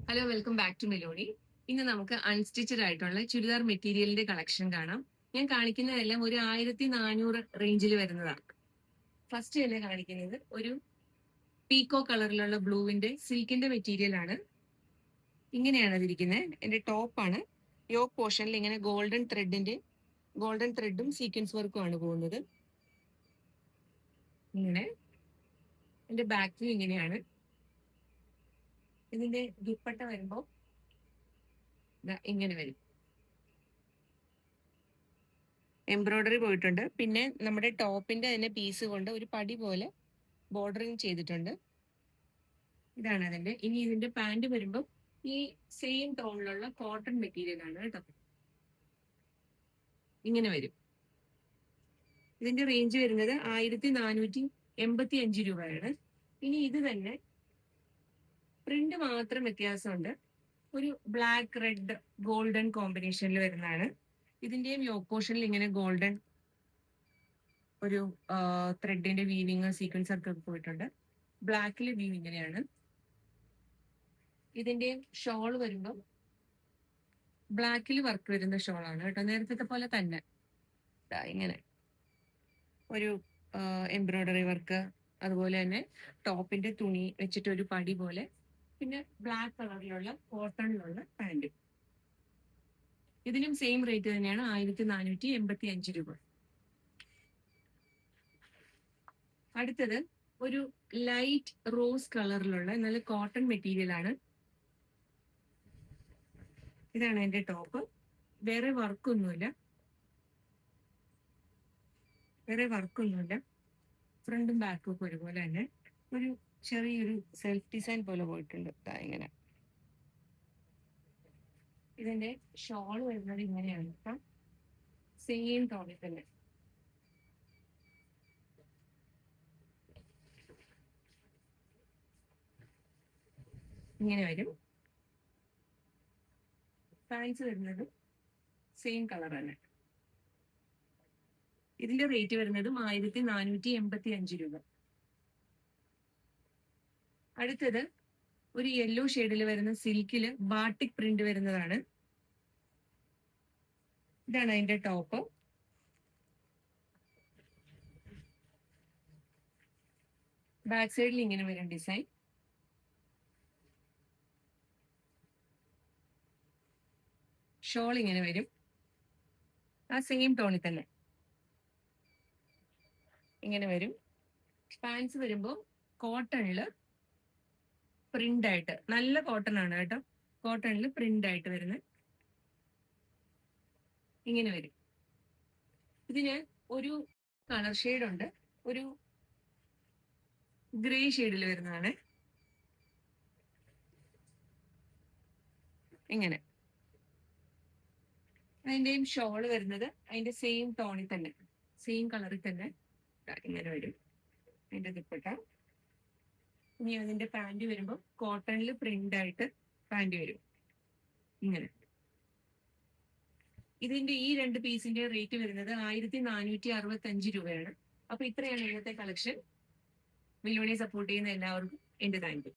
Hello, welcome back to melody. ഇന്ന് നമുക്ക് unstitched ആയിട്ടുള്ള ചുരിദാർ മെറ്റീരിയലിന്റെ കളക്ഷൻ കാണാം. ഞാൻ കാണിക്കുന്നതെല്ലാം ഒരു 1400 റേഞ്ചിൽ വരുന്നതാണ്. ഫസ്റ്റ് തന്നെ കാണിക്കുന്നത് ഒരു പീക്കോ കളറിലുള്ള ബ്ലൂവിന്റെ സിൽക്കിന്റെ മെറ്റീരിയൽ ആണ്. ഇങ്ങനെയാണ് അതിരിക്കുന്നത്. എന്റെ ടോപ്പാണ്. യോക്ക് പോർഷനിൽ ഇങ്ങനെ ഗോൾഡൻ ത്രെഡും സീക്വൻസ് വർക്കും ആണ് പോകുന്നത്. ഇങ്ങനെ എന്റെ ബാക്കിൽ ഇങ്ങനെയാണ്. ഇതിന്റെ ദുപ്പട്ട വരുമ്പോൾ ഇങ്ങനെ വരും. എംബ്രോയിഡറി പോയിട്ടുണ്ട്. പിന്നെ നമ്മുടെ ടോപ്പിന്റെ തന്നെ പീസ് കൊണ്ട് ഒരു പടി പോലെ ബോർഡറിങ് ചെയ്തിട്ടുണ്ട്. ഇതാണ് അതിന്റെ. ഇനി ഇതിന്റെ പാന്റ് വരുമ്പോൾ ഈ സെയിം ടോണിലുള്ള കോട്ടൺ മെറ്റീരിയൽ ആണ് കേട്ടോ. ഇങ്ങനെ വരും. ഇതിന്റെ റേഞ്ച് വരുന്നത് 1485 രൂപയാണ്. ഇനി ഇത് തന്നെ പ്രിന്റ് മാത്രം വ്യത്യാസമുണ്ട്. ഒരു ബ്ലാക്ക് റെഡ് ഗോൾഡൻ കോമ്പിനേഷനിൽ വരുന്നതാണ്. ഇതിന്റെയും യോക്ക് പോർഷനിൽ ഇങ്ങനെ ഗോൾഡൻ ഒരു ത്രെഡിന്റെ വീവിങ് സീക്വൻസ് ഒക്കെ പോയിട്ടുണ്ട്. ബ്ലാക്കിൽ വീവ് ഇങ്ങനെയാണ്. ഇതിന്റെ ഷോൾ വരുമ്പോൾ ബ്ലാക്കിൽ വർക്ക് വരുന്ന ഷോൾ ആണ് കേട്ടോ. നേരത്തെ പോലെ തന്നെ ഇങ്ങനെ ഒരു എംബ്രോയിഡറി വർക്ക്, അതുപോലെ തന്നെ ടോപ്പിന്റെ തുണി വെച്ചിട്ട് ഒരു പടി പോലെ, പിന്നെ ബ്ലാക്ക് കളറിലുള്ള കോട്ടണിലുള്ള പാന്റ്. ഇതിനും സെയിം റേറ്റ് തന്നെയാണ്, 1485 രൂപ. അടുത്തത് ഒരു ലൈറ്റ് റോസ് കളറിലുള്ള നല്ല കോട്ടൺ മെറ്റീരിയൽ ആണ്. ഇതാണ് എന്റെ ടോപ്പ്. വേറെ വർക്കൊന്നുമില്ല. ഫ്രണ്ടും ബാക്കും ഒക്കെ ഒരുപോലെ തന്നെ. ഒരു ചെറിയൊരു സെൽഫ് ഡിസൈൻ പോലെ പോയിട്ടുണ്ട് ഇങ്ങനെ. ഇതിന്റെ ഷോൾ വരുന്നത് ഇങ്ങനെയാണ് കേട്ടോ. സെയിം ടോണിൽ തന്നെ. ഇങ്ങനെ വരും. പാൻസ് വരുന്നത് സെയിം കളർ തന്നെ. ഇതിന്റെ റേറ്റ് വരുന്നതും 1485 രൂപ. അടുത്തത് ഒരു യെല്ലോ ഷെയ്ഡിൽ വരുന്ന സിൽക്കില് ബാട്ടിക് പ്രിന്റ് വരുന്നതാണ്. ഇതാണ് അതിന്റെ ടോപ്പ്. ബാക്ക് സൈഡിൽ ഇങ്ങനെ വരും ഡിസൈൻ. ഷോൾ ഇങ്ങനെ വരും, ആ സെയിം ടോണിൽ തന്നെ ഇങ്ങനെ വരും. പാൻസ് വരുമ്പോൾ കോട്ടണില് പ്രിന്റ് ആയിട്ട്, നല്ല കോട്ടൺ ആണ് കേട്ടോ. കോട്ടണില് പ്രിന്റ് ആയിട്ട് വരുന്നത് ഇങ്ങനെ വരും. ഇതിന് ഒരു കളർ ഷെയ്ഡ് ഉണ്ട്, ഒരു ഗ്രേ ഷെയ്ഡിൽ വരുന്നതാണ്. ഇങ്ങനെ അതിന്റെയും ഷോള് വരുന്നത് അതിന്റെ സെയിം ടോണിൽ തന്നെ, സെയിം കളറിൽ തന്നെ ഇങ്ങനെ വരും അതിന്റെ ദുപ്പട്ട. ഇനി അതിന്റെ പാന്റ് വരുമ്പോൾ കോട്ടണിൽ പ്രിന്റ് ആയിട്ട് പാന്റ് വരും ഇങ്ങനെ. ഇതിന്റെ ഈ രണ്ട് പീസിന്റെ റേറ്റ് വരുന്നത് 1465 രൂപയാണ്. അപ്പൊ ഇത്രയാണ് ഇന്നത്തെ കളക്ഷൻ. മില്ലോണിയെ സപ്പോർട്ട് ചെയ്യുന്ന എല്ലാവർക്കും എന്റെ താങ്ക് യു.